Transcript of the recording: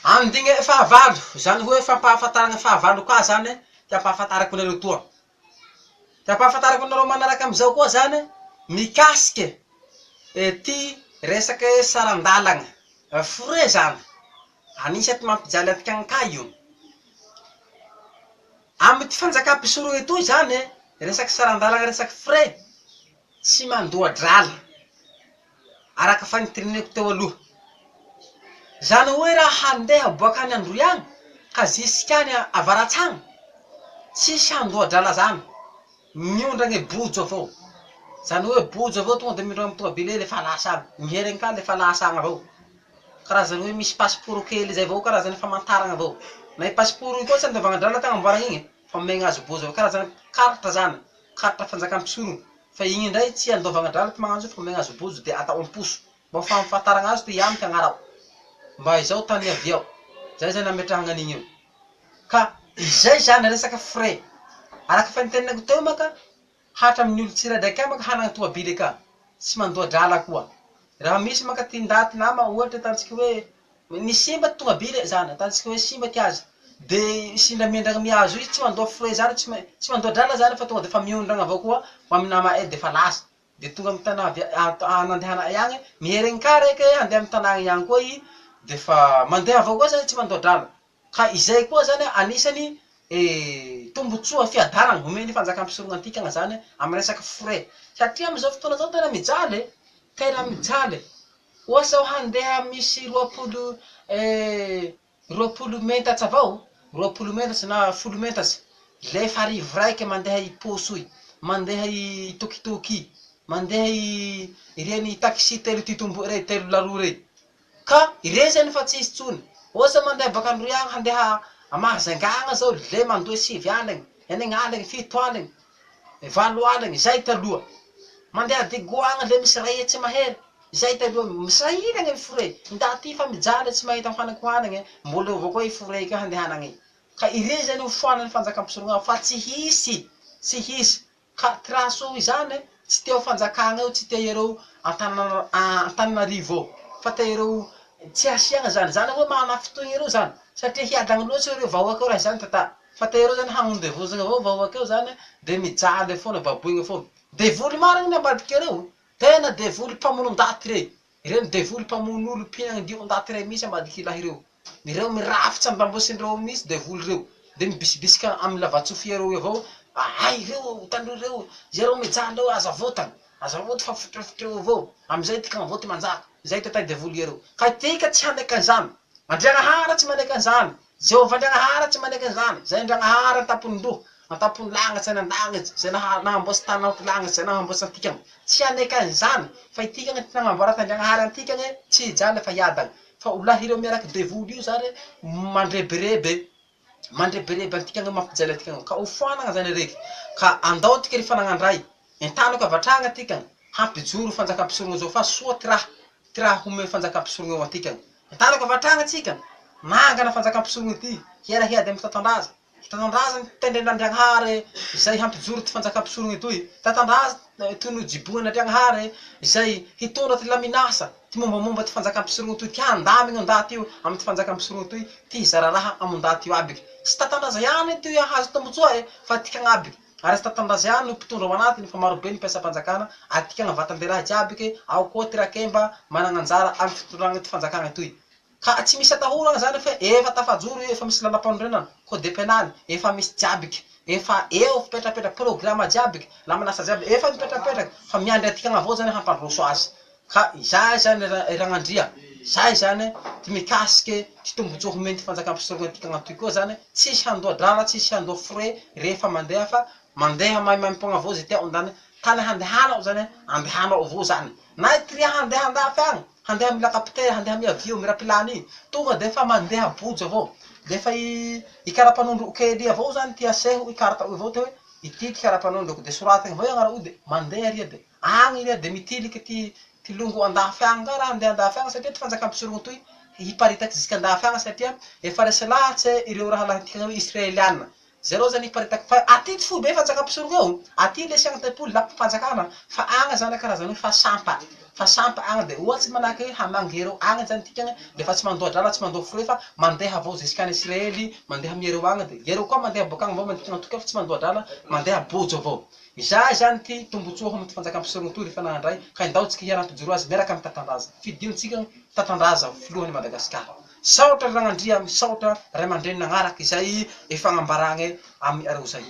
Andinge fahavalo, zany hoe fampahafantarana fahavalo koa zany, ty ampahafantarako nareo toa. Ty ampahafantarako nareo manaraky amizao koa zany, mikasike ty resaky sarandalagna, fure zany. Anisy mampijaly atikagnikay io. Amy ty fanjakam-pisoroha etoy zany, resaky sarandalagna, resaky fure, tsy mandoa drala. Araky fanitiriniko teo aloha. Zany hoe raha handeha aboakany Androy agny, ka ziskany Avaratsagny, tsisy handoa drala zany. Miondragne bojo avao. Zany hoe bojo avao tonga de midra amy tomabily lefa lasa agny. Miheriny ka lefa lasa agny avao. Karazany hoe misy pasiporo kely zay avao karazany famantarana avao. Na i pasiporo io koa tsy andovagna drala ty agnamboarana igny, fa omegna azy bozo avao. Karazany carte zany, carte fanjakam-pisoroha. Fa igny ndray tsy andovagna drala ty magnano fa omegna azy bozo de atao am-poso. Mba ho fahafantarana azy ty iamy ty agnarao. Mba izao tany aviao. Zay zany ametrahana an'igny io. Ka izay zany resaky frais. Araky fanitenenako teo maka, hatramin'ny olo tsiraidraiky maka hanana tomabily ka. Tsy mandoa drala koa. Raha misy maka ty ndaty nama, ohatry ataotsika hoe nisimba ty tomabily zany, ataotsika hoe simba ty azy. De sindra miendrana miazo izy tsy mandoa frais zany, tsy mandoa drala zany fa tonga defa miondrana avao koa ho amy nama e defa lasa. De tonga amy tanà nandehanay agny, miheriny ka reke handeha amy tanà agny koa i, defa mandeha avao koa zany tsy mandoa drala. Ka izay koa zany anisany tombotsoa fiadarana omeny fanjakam-pisoroha atikagna zany amy resaky frais. Satria amizao fotoana zao tena mijaly, tena mijaly. Ohatsy zao handeha misy roapolo metatsy avao, roapolo metatsy na folo metatsy, lefa arivo raiky mandeha i poso, mandeha i tokitoky, mandeha ireny taxi telo titomboky rey, telo laroa rey. Ka ire zany fa tsisy tsony. Ohatsy mandeha baka Androy agny handeha Mahajanga agny zao, le mandoa 9 aligny, 9 aligny, 7 aligny, 8 aligny, zay taloha. Mandeha Digo agny le misy ray hetsy mahery, zay taloha. Misahira gny frais. Ndaty fa mijaly tsy mahita hoaniky hoaniky, mbola eo avao koa i frais ka handehanany. Ka ire zany foanany fanjakam-pisoroha fa tsy hisy, tsy hisy. Ka ty raha soa zany, tsy teo fanjakana eo, tsy te ereo Antananarivo eo, fa te ereo tsy asiagna zany. Zany hoe manafitohy ereo zany. Satria hiadagny loatsy ereo vahoaky eo raha zany tata. Fa te ereo zany hagnondevozana avao vahoaky eo zany, de mijaly foana, baboigny foana. Devoly mariny ny ambadiky ereo. Tena devoly mpamonon-daty rey. Reny devoly mpamon'olo mpihinana dion-daty rey misy ambadiky ilahy reo. Ireo mirafitsy amy mbambosindreo misy devoly reo. De mibisibisiky amy lavatsofia reo avao. Ay reo, tandroy reo, zereo mijaly eo aza votany. Aza voty fa fotrefotreo avao. Amizay tika voty manjaka. Zay tatay devoly ereo. Ka tika tsy haneky anizany. Andriagnahara tsy maneky anizany. Jehovah Andriagnahara tsy maneky anizany. Zay Andriagnahara antapony loha, antapony lagnitsy any an-dagnitsy, zay nahamboatsy tany aty lagnitsy, zay nahamboatsy atikany. Tsy haneky anizany. Fa itikany ty nagnamboara ty Andriagnahara atikany, tsy hijaly fa hiadany. Fa olahy ireo miaraky devoly io zany, mandreberebe, mandreberebe atikany mampijaly atikany. Ka ofoanana zany reky. Ka andao tika ry fanagnandray. Entanako avatragna atikany, hampijoro fanjakam-pisoroha zao fa soa ty raha home fanjakam-pisoroha eo atikany. Entanako avatragna atsika, mangana fanjakam-pisoroha ty, hiarahiady amy tatandraza. Tatandraza ny tendren'Andriagnahary, izay hampijoro ty fanjakam-pisoroha toy. Tatandraza toy no jiboan'Andriagnahary, izay hitondra ty laminasa, ty mombamomba ty fanjakam-pisoroha toy, ty handamy ndaty io amy ty fanjakam-pisoroha toy, ty hizara raha amy ndaty io abiky. Tsy tatandraza ihany ty hahazo tombotsoa fa tikagny abiky. Ary tsy tatandraza ihany no mpitondra ao anatiny fa marobe ny mpiasa-panjakana, atikagny vatanderaha jiabiky, ao koa ty rakemba manana anjara amy fitondrana ty fanjakana toy. Ka tsy misy atahorana zany fe efa tafajoro io, efa misy lalam-panorenana, code pénal, efa misy jiabiky, efa eo fipetrapetraky programa jiabiky, laminasa jiaby, efa mipetrapetraky, fa miandry atikagny avao zany hampandroso azy. Ka zay zany ragnandria, zay zany ty mikasiky ty tombotsoa homeny ty fanjakam-pisoroha atikagny atoy koa zany, tsisy handoa drala, tsisy handoa frais rehefa mandeha fa mandeha maimaimpogna avao zay tiao zany. Tany handehanao zany, andehanao avao zany. Na ty handeha andafy agny, handeha mila kapitera, handeha amy avion, mirapilany iny, tonga defa mandeha bojo avao. Defa i karapanondro kely avao zany ty aseho i karata io avao ty hoe ity ty karapanondroko, de soratiny avao i agnarao io de mandeha ria de agny ria de mitiliky ty longo andafy agny ka raha handeha andafy agny satria ty fanjakam-pisoroha toy hiparitaky ziky andafy agny satria efa resy lahatsy ireo raha laha tikany hoe Israelianina. zero zany iparitaky fa aty tsy fobe fanjakam-pisoroko eo aty le siagna taipoly lampim-panjakana fa agny zany karazany fa sampa agny de ohatsy manahaky hamangero agny zany tikagny lefa tsy mandoa drala tsy mandoa foroy fa mandeha avao jusqu'en Israely mandeha miereo agny de iereo koa mandeha bokagny avao mantoky fa tsy mandoa drala mandeha bojo avao zany ty tombotsoa ho ty fanjakam-pisoroko toy refa nandray ka indao tsika hiara-pijoro azy miaraka amy tatandraza fidinitsika tatandraza filohan'ny Madagasikara saotra ragnandria misaotra ray aman-dreny nagnaraky izay ifanambaragny amy areo zay